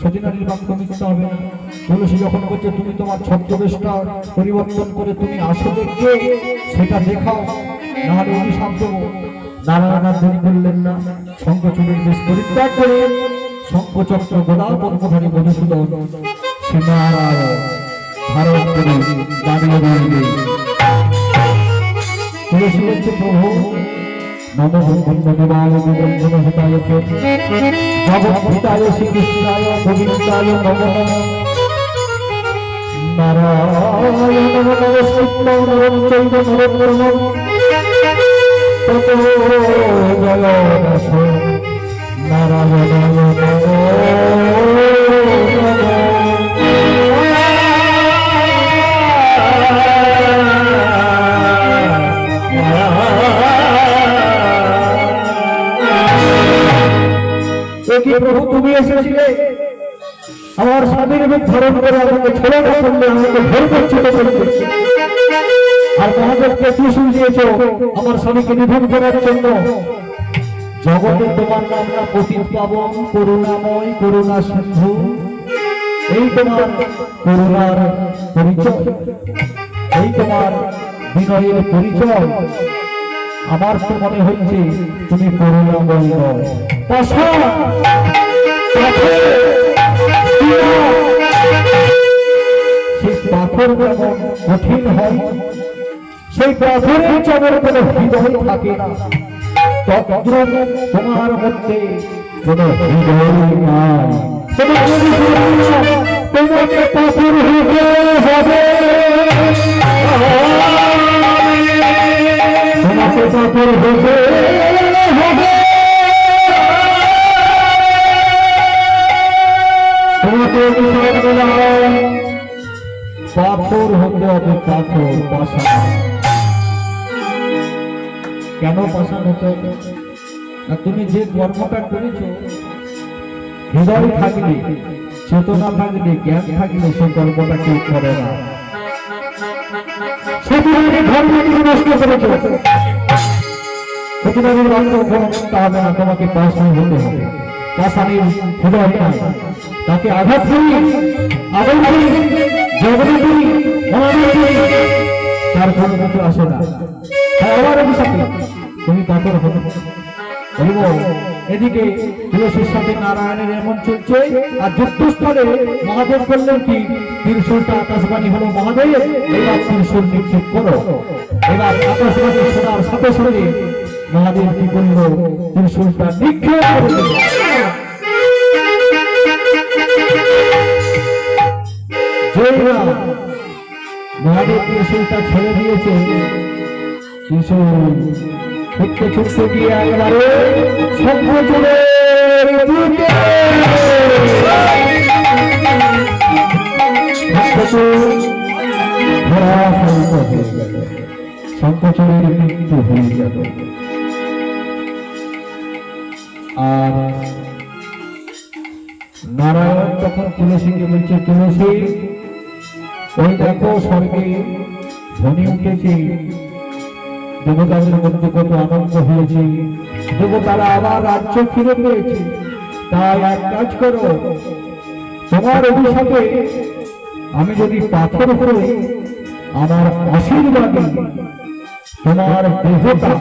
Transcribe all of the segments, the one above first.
সতীনারীর বাক্য মিথ্যা হবে না। তুলসী যখন বলছে তুমি তোমার ছদ্মবেশটা পরিবর্তন করে তুমি আসো দেখবে, সেটা দেখাও, নাহলে অভিশাপ দেবো। নারায়ণ দেরি করলেন না, শঙ্খচূড়ের বেশ পরিত্যাগ করে শঙ্খচক্র গদা পদ্মধারী মধুসূদন শ্রীনারায়ণ ধারণ করে দাঁড়িয়ে রইলে তুলসী বলছে প্রভু নমো ব্রহ্মদেবায় নিরঞ্জন হিতায় জগদ্ধিতায় শ্রীকৃষ্ণায় গোবিন্দায় নমো নারায়ণ নমস্কৃত্য নরং চৈব নরোত্তমং ততো জয়দাস নারায়ণায় নমো প্রভু তুমি এসেছিলে আমার স্বামীর রূপ ধারণ করে আমাকে ছেলেটা করলে আমাকে ভয় করছিল আর মহাদেবকে ত্রিশূল দিয়েছ আমার স্বামীকে নিধন করার জন্য। জগতে তোমার নাম না পতিত পাবন করুণাময় করুণা সিন্ধু, এই তোমার করুণার পরিচয়, এই তোমার বিনয়ের পরিচয়। আমার তো মনে হচ্ছে তুমি করুণাময় নয়। সেই পাথর যখন কঠিন হয়, সেই পাথরের যেমন কোনো হৃদয় থাকে না, তদ্রূপ তোমার মধ্যে কোনো হৃদয় নাই। তোমাকে পাথর হতে হবে, তোমাকে পাথর হতে হবে, তোমাকে পাথর হতে হবে, পাথর পাষাণ। কেন পাষাণ হতে হবে? তুমি যে কর্মটা করেছ, হৃদয় থাকলে, চেতনা থাকলে, জ্ঞান থাকলে সেই কর্মটা কেউ করে না। নষ্ট করেছ, সতীনারীর বাক্য গ্রহণ করতে হবে না, তোমাকে পাষাণ হতে হবে। পাষাণের হৃদয় নাই, তাকে আঘাত করি, আদর করি, জগতে করি, তার কোনো কিছু আসে না। আমার অভিশাপে তুমি পাথর হতে। এবং এদিকে তুলসীর সাথে নারায়ণের এমন চলছে, আর যুদ্ধস্থলে মহাদেব বললেন কি ত্রিশূলটা আকাশবাণী হলো মহাদেব, এবার ত্রিশূল নিক্ষেপ করো। এবার আকাশবাণী শোনার সাথে সাথে মহাদেব কি করলো, ত্রিশূলটা নিক্ষেপ করে মহাদেব ত্রিশূলটা ছেড়ে দিয়েছে। ত্রিশূল ছুটতে ছুটতে গিয়ে একবারে শঙ্খচূড়ের মৃত্যু হয়ে গেল। আর নারায়ণ তখন তুলসীকে বলছে, তুলসী ওই দেখো স্বর্গে ধ্বনি উঠেছে, দেবতাদের মধ্যে কত আনন্দ হয়েছে, দেবতারা আবার রাজ্য ফিরে পেয়েছে। তাই এক কাজ করো, তোমার অভিশাপে আমি যদি পাথর হয়ে আমার আশীর্বাদে তোমার দেহটা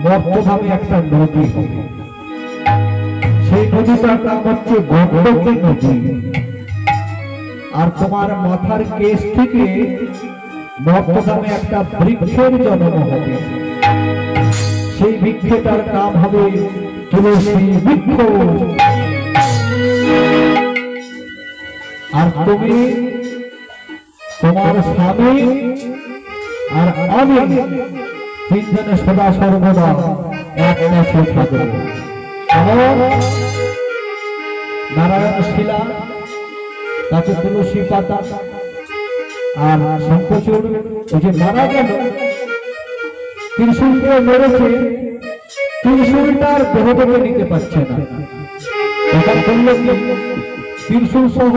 মর্তভাবে একটা নদী হবে, সেই নদীটার নাম হচ্ছে গণ্ডকী নদী। আর তোমার মাথার কেশ থেকে মর্তধামে একটা বৃক্ষের জন্ম হবে, সেই বৃক্ষটার নাম হবে তুলসী বৃক্ষ। আর তুমি তোমার স্বামী আর আমি তিনজনে সদা সর্বদা এক কাছে থাকবে। নারায়ণ শিলা, তাকে তুলসী পাতা আর শঙ্খচূড়, ওই যে মারা গেল ত্রিশূল দিয়ে মেরেছে, ত্রিশূলটার দেহ থেকে নিতে পারছে না। তখন বলল কি ত্রিশূল সহ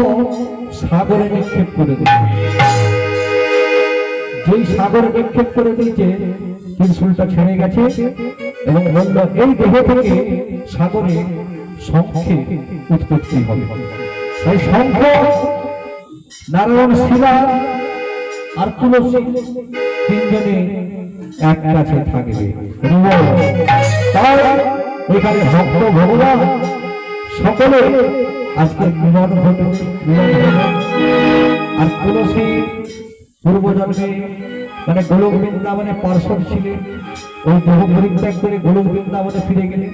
সাগরে নিক্ষেপ করে দিল। যেই সাগরে নিক্ষেপ করে দিয়েছে, ত্রিশূলটা ছেড়ে গেছে, এবং বলল এই দেহ থেকে সাগরে শঙ্খে উৎপত্তি হবে। তাই শঙ্খ, নারায়ণ, শিলা আর তুলসী তিনজনে এক কাছে থাকবে। তাই এখানে ভক্ত ভগবান সকলে আজকে মিলন ঘটেছে। আর তুলসী পূর্বজন্মে মানে গোলক বৃন্দাবনে পার্শ্বদ ছিলেন, ওই দেহ পরিত্যাগ করে গোলক বৃন্দাবনে ফিরে গেলেন।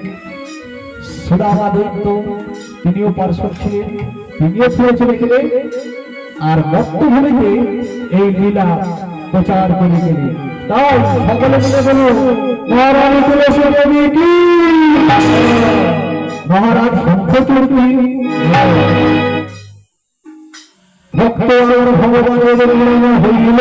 সুদামা দৈত্য তিনিও পার্শ্বদ ছিলেন, তিনিও ফিরে চলে গেলেন। আর মর্তভূমিতে এই লীলা প্রচার করে গেলেন। তাই সকলে মিলে বলুন মহারানী তুলসী দেবী কি, মহারাজ শঙ্খচূড় কি, ভক্ত ভগবানের হইল।